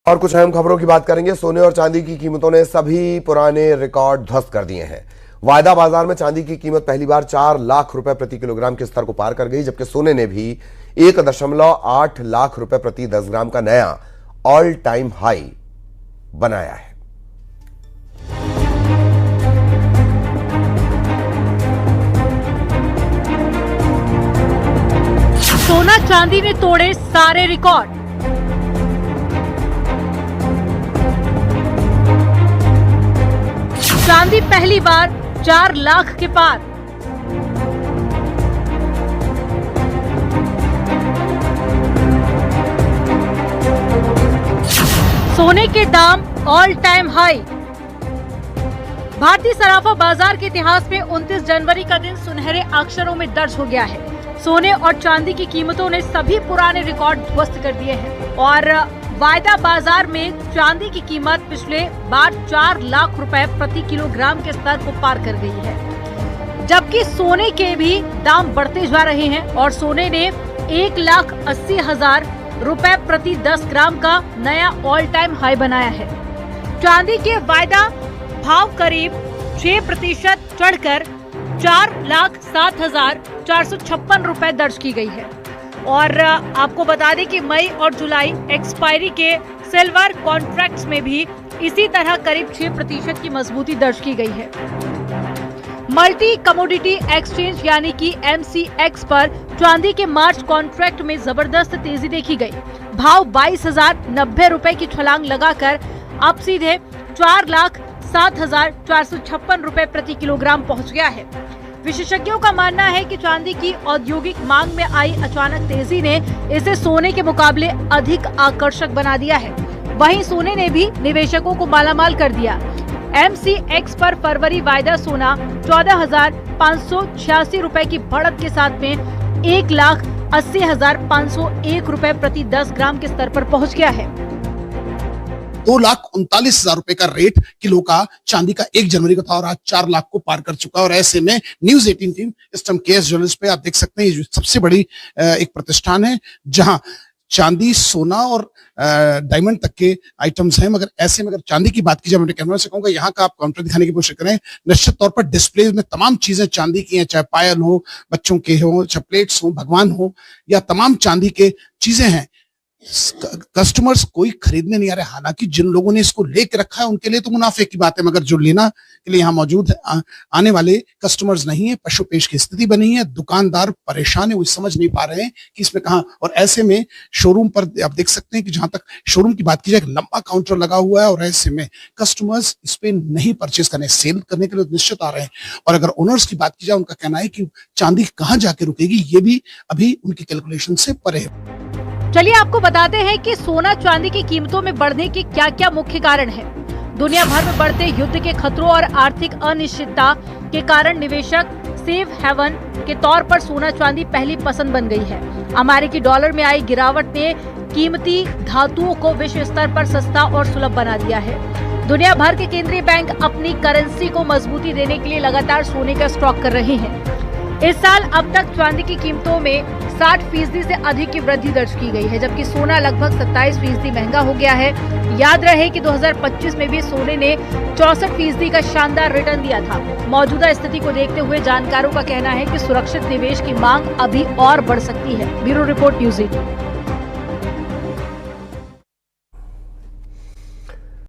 और कुछ अहम खबरों की बात करेंगे। सोने और चांदी की कीमतों ने सभी पुराने रिकॉर्ड ध्वस्त कर दिए हैं। वायदा बाजार में चांदी की कीमत पहली बार 4 लाख रुपए प्रति किलोग्राम के स्तर को पार कर गई, जबकि सोने ने भी 1.8 लाख रुपए प्रति 10 ग्राम का नया ऑल टाइम हाई बनाया है। सोना चांदी ने तोड़े सारे रिकॉर्ड। चांदी पहली बार 4 लाख के पार। सोने के दाम ऑल टाइम हाई। भारतीय सराफा बाजार के इतिहास में 29 जनवरी का दिन सुनहरे अक्षरों में दर्ज हो गया है। सोने और चांदी की कीमतों ने सभी पुराने रिकॉर्ड ध्वस्त कर दिए हैं और वायदा बाजार में चांदी की कीमत पिछले बार 4 लाख रुपए प्रति किलोग्राम के स्तर को पार कर गई है, जबकि सोने के भी दाम बढ़ते जा रहे हैं और सोने ने 1,80,000 रुपए प्रति 10 ग्राम का नया ऑल टाइम हाई बनाया है। चांदी के वायदा भाव करीब 6% चढ़कर 4,07,456 रुपए दर्ज की गई है। और आपको बता दें कि मई और जुलाई एक्सपायरी के सिल्वर कॉन्ट्रैक्ट्स में भी इसी तरह करीब 6% की मजबूती दर्ज की गई है। मल्टी कमोडिटी एक्सचेंज यानी कि MCX पर चांदी के मार्च कॉन्ट्रैक्ट में जबरदस्त तेजी देखी गई। भाव 22,090 रुपए की छलांग लगाकर अब सीधे 4,07,456 रुपए प्रति किलोग्राम पहुंच गया है। विशेषज्ञों का मानना है कि चांदी की औद्योगिक मांग में आई अचानक तेजी ने इसे सोने के मुकाबले अधिक आकर्षक बना दिया है। वहीं सोने ने भी निवेशकों को मालामाल कर दिया। MCX पर फरवरी वायदा सोना 14,586 रुपए की बढ़त के साथ में 1,80,501 रुपए प्रति 10 ग्राम के स्तर पर पहुंच गया है। 2,39,000 रुपए का रेट किलो का चांदी का 1 जनवरी को था और आज 4 लाख को पार कर चुका है। और ऐसे में न्यूज 18 टीम इस टाइम KS ज्वेलर्स पे आप देख सकते हैं, ये सबसे बड़ी एक प्रतिष्ठान है जहां चांदी, सोना और डायमंड तक के आइटम्स हैं। मगर ऐसे में अगर चांदी की बात की जाए, मैं कैमरा से कहूंगा यहाँ का आप काउंटर दिखाने की कोशिश करें। निश्चित तौर पर डिस्प्ले में तमाम चीजें चांदी की हैं, चाहे पायल हो, बच्चों के हो, चाहे प्लेट्स हो, भगवान हो, या तमाम चांदी के चीजें हैं। कस्टमर्स कोई खरीदने नहीं आ रहे। हालांकि जिन लोगों ने इसको लेके रखा है उनके लिए तो मुनाफे की बात है, मगर जो लेना के लिए यहाँ मौजूद है आने वाले कस्टमर्स नहीं है। पशुपेश की स्थिति बनी है, दुकानदार परेशान है, वो समझ नहीं पा रहे हैं कि इसमें कहाँ। और ऐसे में शोरूम पर आप देख सकते हैं कि जहां तक शोरूम की बात की जाए, लंबा काउंटर लगा हुआ है और ऐसे में कस्टमर्स इस पे नहीं परचेज करने, सेल करने के लिए निश्चित आ रहे हैं। और अगर ओनर्स की बात की जाए, उनका कहना है कि चांदी कहाँ जाके रुकेगी, ये भी अभी उनकी कैलकुलेशन से परे है। चलिए आपको बताते हैं कि सोना चांदी की कीमतों में बढ़ने के क्या क्या मुख्य कारण हैं। दुनिया भर में बढ़ते युद्ध के खतरों और आर्थिक अनिश्चितता के कारण निवेशक सेफ हेवन के तौर पर सोना चांदी पहली पसंद बन गई है। अमेरिकी डॉलर में आई गिरावट ने कीमती धातुओं को विश्व स्तर पर सस्ता और सुलभ बना दिया है। दुनिया भर के केंद्रीय बैंक अपनी करेंसी को मजबूती देने के लिए लगातार सोने का स्टॉक कर रहे हैं। इस साल अब तक चांदी की कीमतों में 60% से अधिक की वृद्धि दर्ज की गई है, जबकि सोना लगभग 27% महंगा हो गया है। याद रहे कि 2025 में भी सोने ने 64% का शानदार रिटर्न दिया था। मौजूदा स्थिति को देखते हुए जानकारों का कहना है कि सुरक्षित निवेश की मांग अभी और बढ़ सकती है। Bureau report news 18।